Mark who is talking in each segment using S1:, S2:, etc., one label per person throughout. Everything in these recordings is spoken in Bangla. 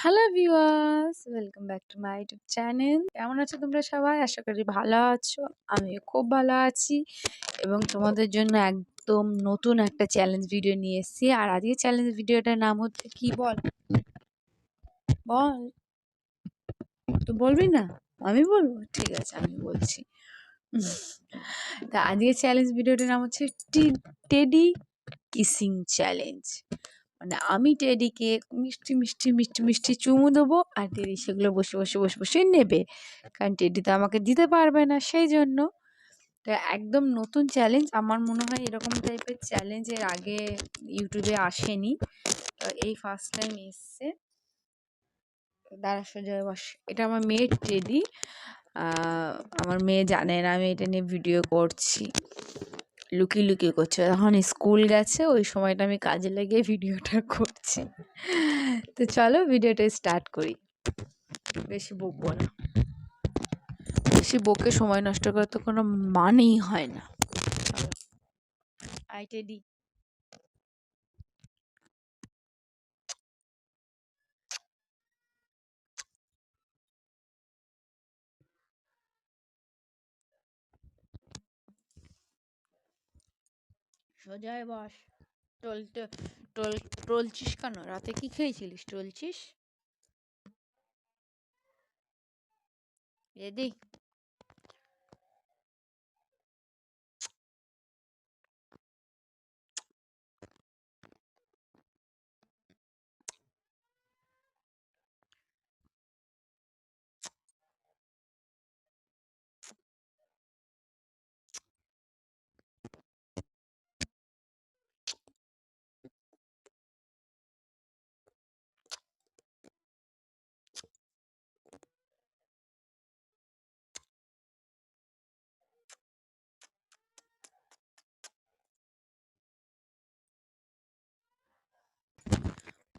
S1: Hello viewers, welcome back to my YouTube channel. কেমন আছো তোমরা সবাই? আশা করি ভালো আছো। আমিও খুব ভালো আছি এবং তোমাদের জন্য একদম নতুন একটা চ্যালেঞ্জ ভিডিও নিয়ে এসেছি। আর আজকে চ্যালেঞ্জ ভিডিওটার নাম হচ্ছে কি বল? বল। তো বলবি না? আমি বলবো? ঠিক আছে, আমি বলছি। তা আজকে চ্যালেঞ্জ ভিডিওটার নাম হচ্ছে টেডি কিসিং চ্যালেঞ্জ। মানে আমি টেডিকে মিষ্টি মিষ্টি মিষ্টি মিষ্টি চুমু দেবো আর টেডি সেগুলো বসে বসে বসে বসে নেবে, কারণ টেডি তো আমাকে দিতে পারবে না। সেই জন্য তো একদম নতুন চ্যালেঞ্জ। আমার মনে হয় এরকম টাইপের চ্যালেঞ্জ এর আগে ইউটিউবে আসেনি, তো এই ফার্স্ট টাইম এসছে। দাঁড়া সোজা বস। এটা আমার মেয়ের টেডি। আমার মেয়ে জানে না আমি এটা নিয়ে ভিডিও করছি, লুকিয়ে লুকিয়ে করছে। যখন স্কুল গেছে ওই সময়টা আমি কাজে লেগে ভিডিওটা করছি। তো চলো ভিডিওটা স্টার্ট করি। বেশি বকবো না, বেশি বকে সময় নষ্ট করার তো কোনো মানেই হয় না। চলো, আই টেডি। সোজায় বস। টল টল টলছিস কেন? রাতে কি খেয়েছিলিস টলছিস? রেডি?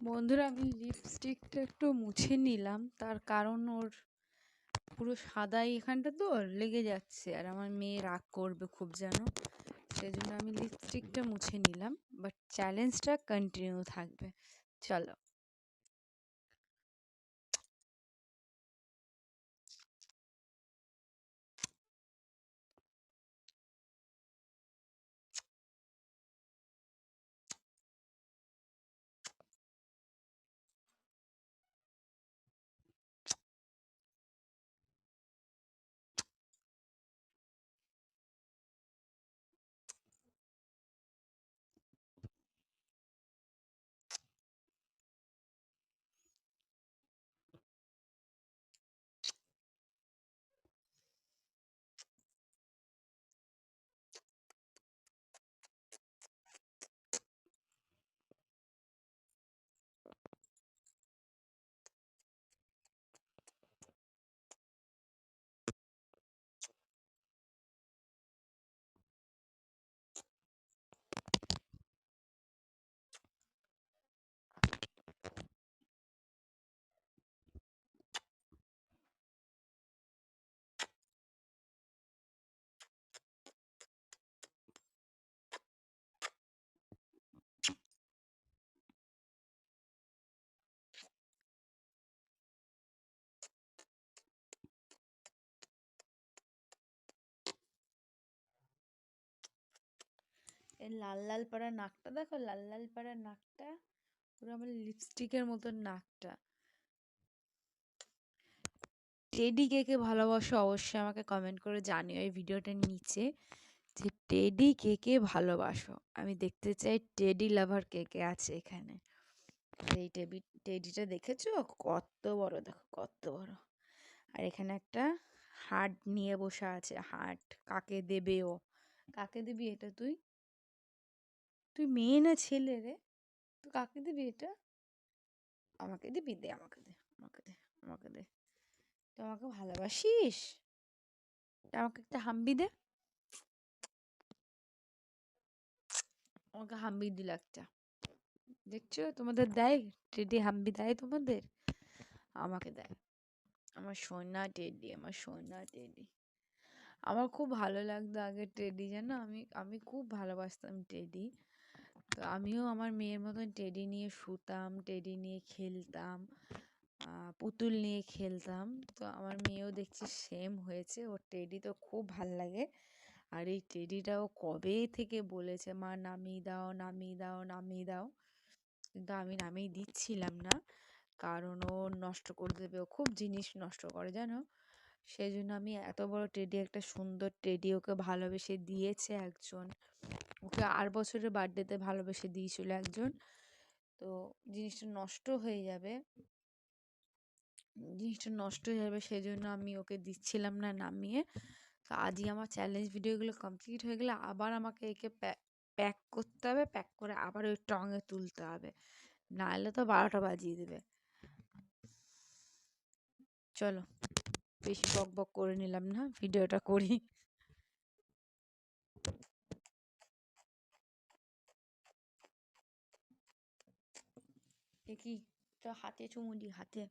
S1: বন্ধুরা, আমি লিপস্টিকটা একটু মুছে নিলাম, তার কারণ ওর পুরো সাদাই এখানটা তো লেগে যাচ্ছে আর আমার মেয়ে রাগ করবে খুব যেন। সেই জন্য আমি লিপস্টিকটা মুছে নিলাম, বাট চ্যালেঞ্জটা কন্টিনিউ থাকবে। চলো। এই লাল লাল পাড়া নাকটা দেখো, লাল লাল পাড়া নাকটা পুরো আমার লিপস্টিকের মতো নাকটা। টেডি কে কে ভালোবাসো অবশ্যই আমাকে কমেন্ট করে জানিও এই ভিডিওটার নিচে, যে টেডি কে কে ভালোবাসো। আমি দেখতে চাই টেডি লাভার কে কে আছে এখানে। এই টেডিটা দেখেছো কত বড়? দেখো কত বড়। আর এখানে একটা হার্ট নিয়ে বসে আছে। হার্ট কাকে দেবে ও? কাকে দিবি এটা তুই? তুই মেয়ে না ছেলে রে? তুই কাকে দিবি এটা? আমাকে দিবি? দে, আমাকে দে, আমাকে দে, আমাকে দে। তুই আমাকে ভালোবাসিস? আমাকে একটা হাম্বি দে। আমাকে হাম্বি দিল একটা। দেখছো তোমাদের দেয়? টেডি হাম্বি দেয় তোমাদের? আমাকে দেয়। আমার সোনা টেডি, আমার সোনা টেডি। আমার খুব ভালো লাগতো আগে টেডি, জানো। আমি আমি খুব ভালোবাসতাম টেডি। তো আমিও আমার মেয়ের মতন টেডি নিয়ে শুতাম, টেডি নিয়ে খেলতাম। পুতুল নিয়ে খেলতাম। তো আমার মেয়েও দেখছি সেম হয়েছে, ওর টেডি তো খুব ভাল লাগে। আর এই টেডিটাও কবে থেকে বলেছে মা নামিয়ে দাও নামিয়ে দাও নামিয়ে দাও, কিন্তু আমি নামিয়ে দিচ্ছিলাম না, কারণ ও নষ্ট করে দেবে, ও খুব জিনিস নষ্ট করে জানো। সেই জন্য আমি এত বড় টেডি, একটা সুন্দর টেডি ওকে ভালোবেসে দিয়েছে একজন, ওকে 8 বছরের বার্থডেতে ভালোবেসে দিয়েছিল একজন। তো জিনিসটা নষ্ট হয়ে যাবে, সেই জন্য আমি ওকে দিচ্ছিলাম না নামিয়ে। তো আজই আমার চ্যালেঞ্জ ভিডিওগুলো কমপ্লিট হয়ে গেলে আবার আমাকে একে প্যাক করতে হবে, প্যাক করে আবার ওই টঙে তুলতে হবে, নাহলে তো 12টা বাজিয়ে দেবে। চলো, বেশি বক বক করে নিলাম না, ভিডিওটা করি। দেখি তো, হাতে চুমু দি, হাতে।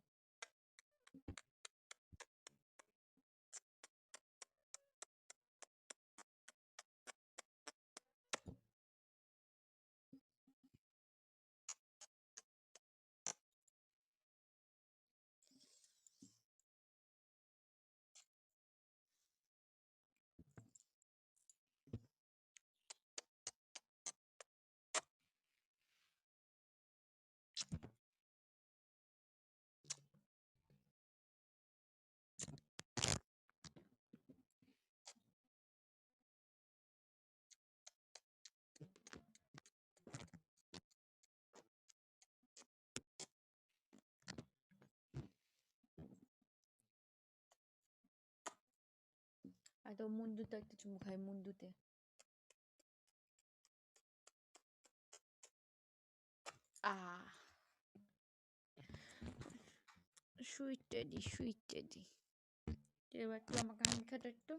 S1: আর তো মুন্ডুতে একটা চুমু খাই, মুন্ডুতে। আহ, সুইট টেডি, সুইট টেডি। এবার তুই আমাকে হামি খাটো একটু।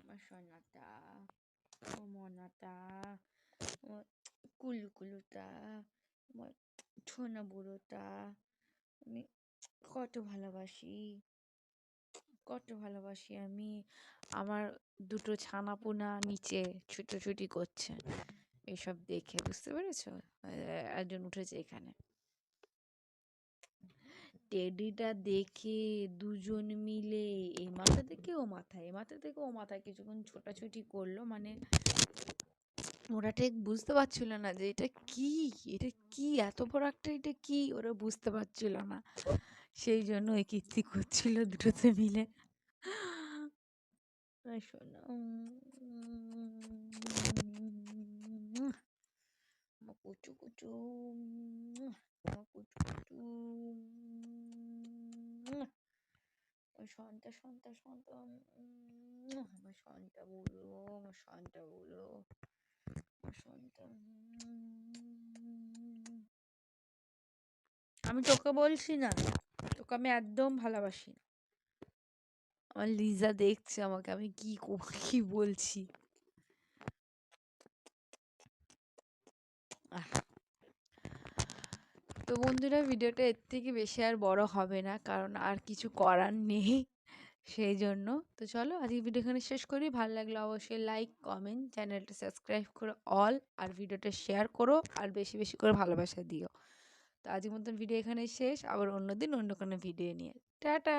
S1: আমার সোনাটা, ও মনাটা, ও কুলু কুলুটা, আমার ছোনা বুড়োটা, আমি কত ভালোবাসি, কত ভালোবাসি আমি। আমার দুটো ছানাপোনা নিচে ছুটোছুটি করছে, এসব দেখে বুঝতে পেরেছো? একজন উঠেছে এখানে। টেডিটা দেখে দুজন মিলে এই মাথা থেকে ও মাথায়, এ মাথা থেকে ও মাথায় কিছুক্ষণ ছোটাছুটি করলো, মানে ওরা ঠিক বুঝতে পারছিল না যে এটা কি, এটা কি এত বড় একটা, এটা কি ওরা বুঝতে পারছিল না, সেই জন্য ওই কীর্তি করছিল দুটোতে মিলে। শোনা কুচু কুচু, কুচু কুচু, শান্তা শান্তা শান্তা, আমার শান্তা বলো, আমার শান্তা বলো, আমার শান্তা। আমি তোকে বলছি না, তোকে আমি একদম ভালোবাসি না। আমার লিজা দেখছে আমাকে, আমি কি কি বলছি। তো বন্ধুরা, ভিডিওটা এর থেকে বেশি আর বড় হবে না, কারণ আর কিছু করার নেই, সেই জন্য। তো চলো আজকে ভিডিও এখানে শেষ করি। ভালো লাগলে অবশ্যই লাইক, কমেন্ট, চ্যানেলটা সাবস্ক্রাইব করো অল, আর ভিডিওটা শেয়ার করো, আর বেশি বেশি করে ভালোবাসা দিও। তো আজকের মতন ভিডিও এখানে শেষ, আবার অন্যদিন অন্য কোনো ভিডিও নিয়ে। টাটা।